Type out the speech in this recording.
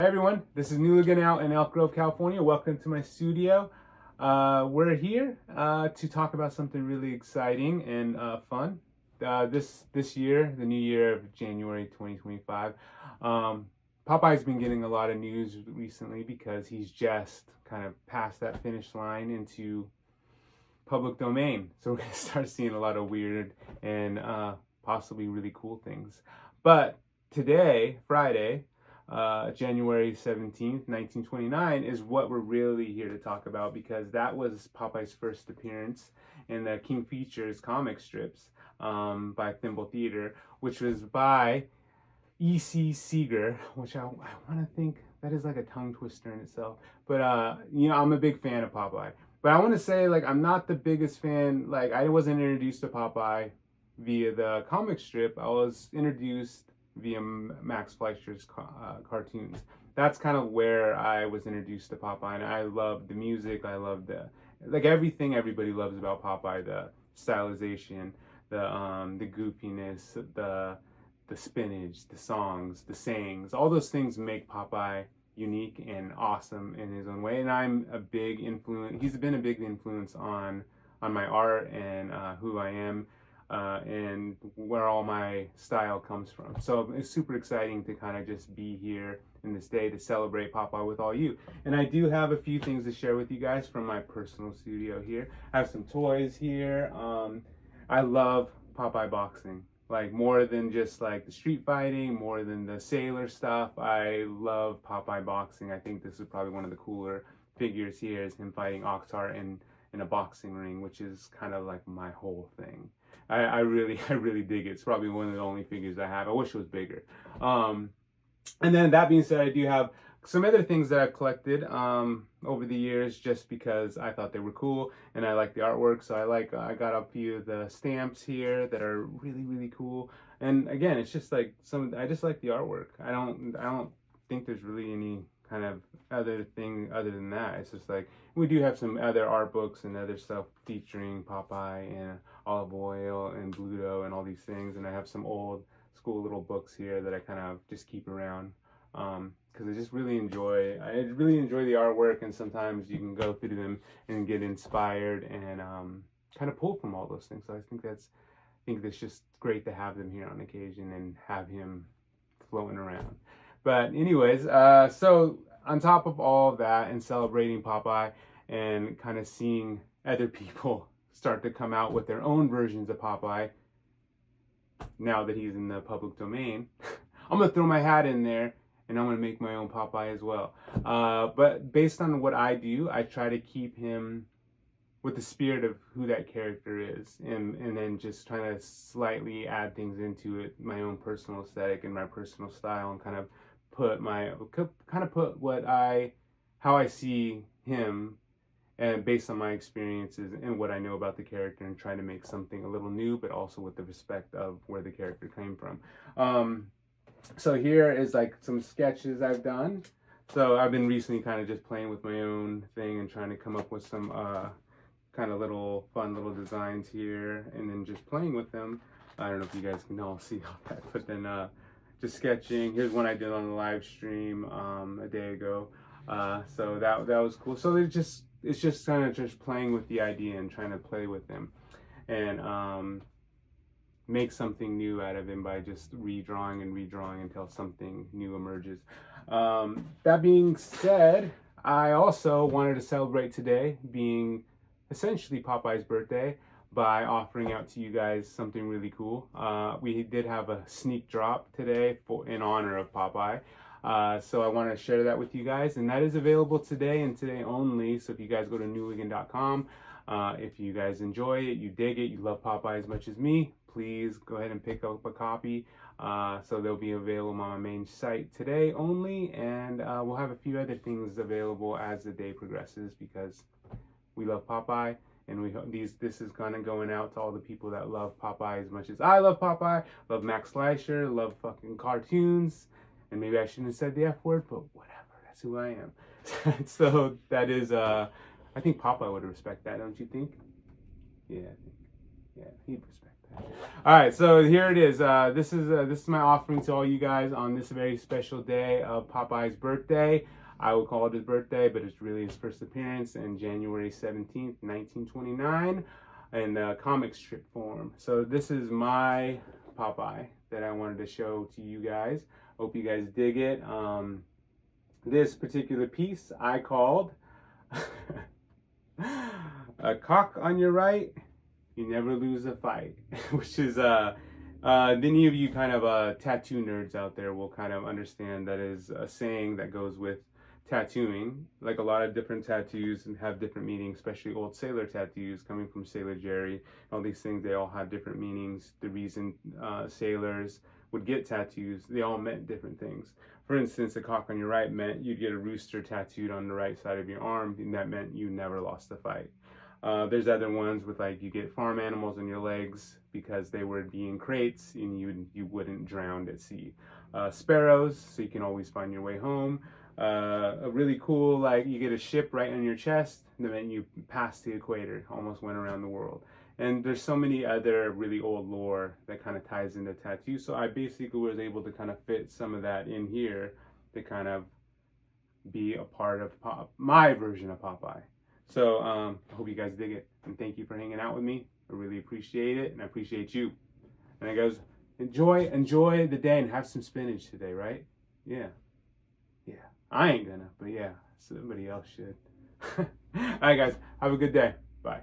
Hey everyone, this is Nuligan out in Elk Grove, California. Welcome to my studio. We're here to talk about something really exciting and fun. This year, the new year of January 2025, Popeye's been getting a lot of news recently because he's just kind of passed that finish line into public domain. So we're gonna start seeing a lot of weird and possibly really cool things. But today, Friday, January 17th, 1929, is what we're really here to talk about because that was Popeye's first appearance in the King Features comic strips by Thimble Theater, which was by E.C. Seeger, which I want to think that is like a tongue twister in itself. But, I'm a big fan of Popeye. But I want to say, I'm not the biggest fan. I wasn't introduced to Popeye via the comic strip. I was introduced via Max Fleischer's cartoons. That's kind of where I was introduced to Popeye, and I loved the music. I loved everything everybody loves about Popeye: the stylization, the goofiness, the spinach, the songs, the sayings. All those things make Popeye unique and awesome in his own way. And I'm a big influence. He's been a big influence on my art and who I am. And where all my style comes from. So it's super exciting to kind of just be here in this day to celebrate Popeye with all you. And I do have a few things to share with you guys from my personal studio here. I have some toys here. I love Popeye boxing. More than just the street fighting, more than the sailor stuff. I love Popeye boxing. I think this is probably one of the cooler figures here is him fighting Oxheart in a boxing ring, which is kind of like my whole thing. I really dig it. It's probably one of the only figures I have. I wish it was bigger. And then that being said, I do have some other things that I've collected over the years just because I thought they were cool and I like the artwork. So I got a few of the stamps here that are really cool. And again, it's just I just like the artwork. I don't think there's really any kind of other thing other than that. It's just we do have some other art books and other stuff featuring Popeye and Olive Oil and Bluto and all these things, and I have some old school little books here that I kind of just keep around because I really enjoy the artwork, and sometimes you can go through them and get inspired and kind of pull from all those things. So I think that's just great to have them here on occasion and have him floating around. But anyways, so on top of all of that and celebrating Popeye and kind of seeing other people start to come out with their own versions of Popeye now that he's in the public domain, I'm going to throw my hat in there and I'm going to make my own Popeye as well. But based on what I do, I try to keep him with the spirit of who that character is, and then just trying to slightly add things into it, my own personal aesthetic and my personal style, and kind of put how I see him and based on my experiences and what I know about the character, and try to make something a little new, but also with the respect of where the character came from. So here is some sketches I've done. So I've been recently kind of just playing with my own thing and trying to come up with some kind of fun little designs here, and then just playing with them. I don't know if you guys can all see all that, but then just sketching. Here's one I did on the live stream a day ago. So that was cool. So it's just kind of just playing with the idea and trying to play with them and make something new out of him by just redrawing until something new emerges. That being said, I also wanted to celebrate today being essentially Popeye's birthday by offering out to you guys something really cool. We did have a sneak drop today in honor of Popeye. So I want to share that with you guys, and that is available today and today only. So if you guys go to newligan.com, if you guys enjoy it, you dig it, you love Popeye as much as me, please go ahead and pick up a copy. So they'll be available on my main site today only, and we'll have a few other things available as the day progresses because we love Popeye. And this is kind of going out to all the people that love Popeye as much as I love Popeye, love Max Fleischer, love fucking cartoons. And maybe I shouldn't have said the F word, but whatever, that's who I am. So that is, I think Popeye would respect that, don't you think? Yeah, he'd respect All right, so here it is. This is my offering to all you guys on this very special day of Popeye's birthday. I would call it his birthday, but it's really his first appearance in January 17th, 1929, in the comic strip form. So this is my Popeye that I wanted to show to you guys. Hope you guys dig it. This particular piece I called A Cock on Your Right, You Never Lose a Fight, which is any of you kind of tattoo nerds out there will kind of understand that is a saying that goes with tattooing. Like a lot of different tattoos and have different meanings, especially old sailor tattoos coming from Sailor Jerry. All these things, they all have different meanings. The reason sailors would get tattoos, they all meant different things. For instance, a cock on your right meant you'd get a rooster tattooed on the right side of your arm, and that meant you never lost a fight. There's other ones with like you get farm animals on your legs because they would be in crates and you wouldn't drown at sea. Sparrows, so you can always find your way home. A really cool, like you get a ship right on your chest, and then you pass the equator, almost went around the world. And there's so many other really old lore that kind of ties into tattoo. So I basically was able to kind of fit some of that in here to kind of be a part of my version of Popeye. So I hope you guys dig it, and thank you for hanging out with me. I really appreciate it, and I appreciate you. And it goes, enjoy the day and have some spinach today, right? Yeah. I ain't gonna, but yeah, somebody else should. All right, guys, have a good day. Bye.